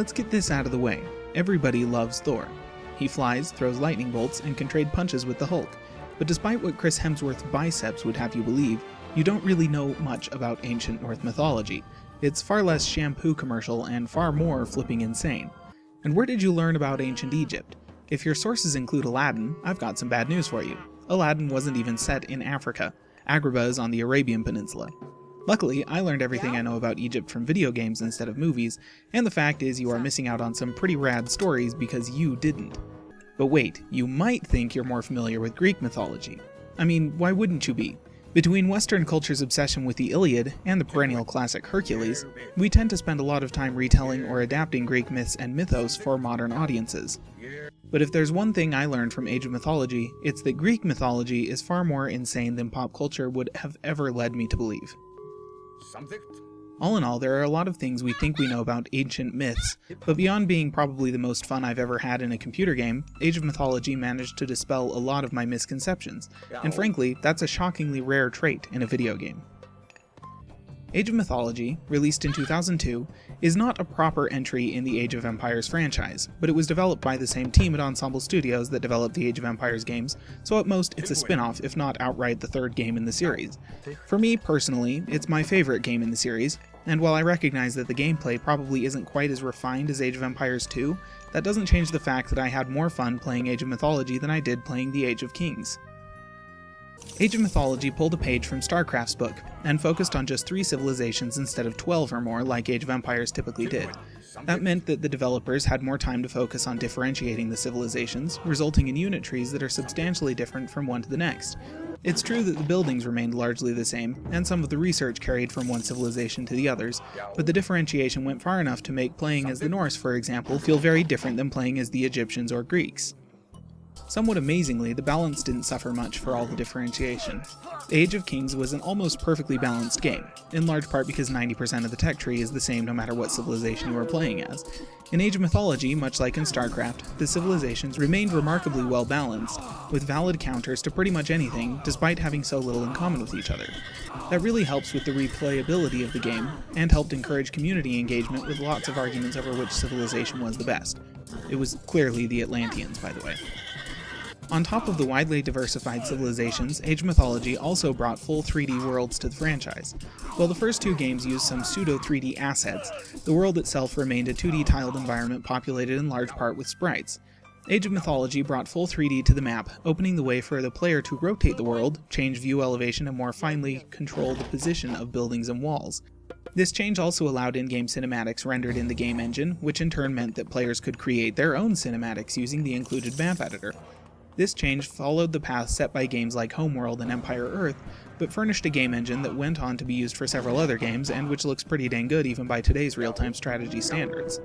let's get this out of the way. Everybody loves Thor. He flies, throws lightning bolts, and can trade punches with the Hulk. But despite what Chris Hemsworth's biceps would have you believe, you don't really know much about ancient Norse mythology. It's far less shampoo commercial and far more flipping insane. And where did you learn about ancient Egypt? If your sources include Aladdin, I've got some bad news for you. Aladdin wasn't even set in Africa. Agrabah is on the Arabian Peninsula. Luckily, I learned everything I know about Egypt from video games instead of movies, and the fact is you are missing out on some pretty rad stories because you didn't. But wait, you might think you're more familiar with Greek mythology. I mean, why wouldn't you be? Between Western culture's obsession with the Iliad and the perennial classic Hercules, we tend to spend a lot of time retelling or adapting Greek myths and mythos for modern audiences. But if there's one thing I learned from Age of Mythology, it's that Greek mythology is far more insane than pop culture would have ever led me to believe. All in all, there are a lot of things we think we know about ancient myths, but beyond being probably the most fun I've ever had in a computer game, Age of Mythology managed to dispel a lot of my misconceptions, and frankly, that's a shockingly rare trait in a video game. Age of Mythology, released in 2002, is not a proper entry in the Age of Empires franchise, but it was developed by the same team at Ensemble Studios that developed the Age of Empires games, so at most it's a spin-off, if not outright the third game in the series. For me, personally, it's my favorite game in the series, and while I recognize that the gameplay probably isn't quite as refined as Age of Empires 2, that doesn't change the fact that I had more fun playing Age of Mythology than I did playing the Age of Kings. Age of Mythology pulled a page from StarCraft's book, and focused on just 3 civilizations instead of 12 or more like Age of Empires typically did. That meant that the developers had more time to focus on differentiating the civilizations, resulting in unit trees that are substantially different from one to the next. It's true that the buildings remained largely the same, and some of the research carried from one civilization to the others, but the differentiation went far enough to make playing as the Norse, for example, feel very different than playing as the Egyptians or Greeks. Somewhat amazingly, the balance didn't suffer much for all the differentiation. Age of Kings was an almost perfectly balanced game, in large part because 90% of the tech tree is the same no matter what civilization you are playing as. In Age of Mythology, much like in StarCraft, the civilizations remained remarkably well balanced, with valid counters to pretty much anything, despite having so little in common with each other. That really helps with the replayability of the game, and helped encourage community engagement with lots of arguments over which civilization was the best. It was clearly the Atlanteans, by the way. On top of the widely diversified civilizations, Age of Mythology also brought full 3D worlds to the franchise. While the first 2 games used some pseudo-3D assets, the world itself remained a 2D tiled environment populated in large part with sprites. Age of Mythology brought full 3D to the map, opening the way for the player to rotate the world, change view elevation, and more finely control the position of buildings and walls. This change also allowed in-game cinematics rendered in the game engine, which in turn meant that players could create their own cinematics using the included map editor. This change followed the path set by games like Homeworld and Empire Earth, but furnished a game engine that went on to be used for several other games, and which looks pretty dang good even by today's real-time strategy standards.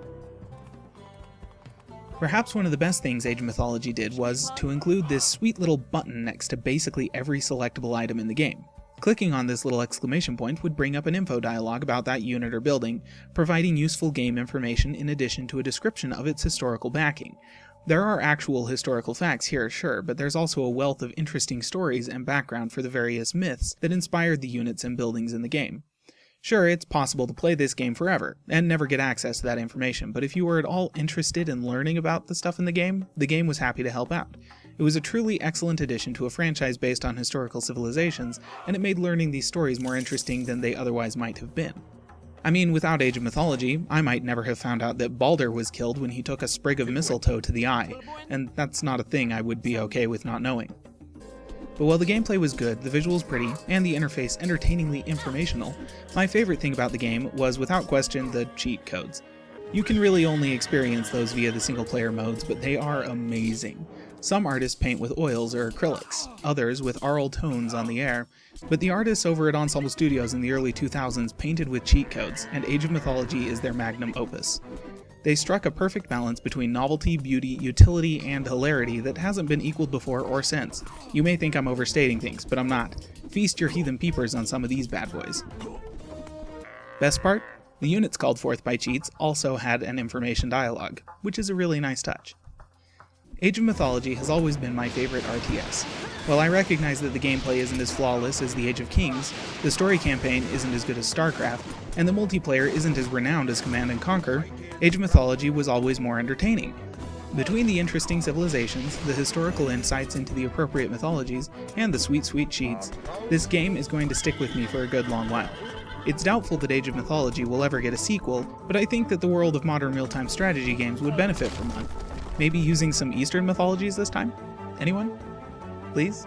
Perhaps one of the best things Age of Mythology did was to include this sweet little button next to basically every selectable item in the game. Clicking on this little exclamation point would bring up an info dialog about that unit or building, providing useful game information in addition to a description of its historical backing. There are actual historical facts here, sure, but there's also a wealth of interesting stories and background for the various myths that inspired the units and buildings in the game. Sure, it's possible to play this game forever, and never get access to that information, but if you were at all interested in learning about the stuff in the game was happy to help out. It was a truly excellent addition to a franchise based on historical civilizations, and it made learning these stories more interesting than they otherwise might have been. I mean, without Age of Mythology, I might never have found out that Balder was killed when he took a sprig of mistletoe to the eye, and that's not a thing I would be okay with not knowing. But while the gameplay was good, the visuals pretty, and the interface entertainingly informational, my favorite thing about the game was, without question, the cheat codes. You can really only experience those via the single-player modes, but they are amazing. Some artists paint with oils or acrylics, others with aural tones on the air, but the artists over at Ensemble Studios in the early 2000s painted with cheat codes, and Age of Mythology is their magnum opus. They struck a perfect balance between novelty, beauty, utility, and hilarity that hasn't been equaled before or since. You may think I'm overstating things, but I'm not. Feast your heathen peepers on some of these bad boys. Best part? The units called forth by cheats also had an information dialogue, which is a really nice touch. Age of Mythology has always been my favorite RTS. While I recognize that the gameplay isn't as flawless as the Age of Kings, the story campaign isn't as good as StarCraft, and the multiplayer isn't as renowned as Command & Conquer, Age of Mythology was always more entertaining. Between the interesting civilizations, the historical insights into the appropriate mythologies, and the sweet cheats, this game is going to stick with me for a good long while. It's doubtful that Age of Mythology will ever get a sequel, but I think that the world of modern real-time strategy games would benefit from one. Maybe using some Eastern mythologies this time? Anyone? Please?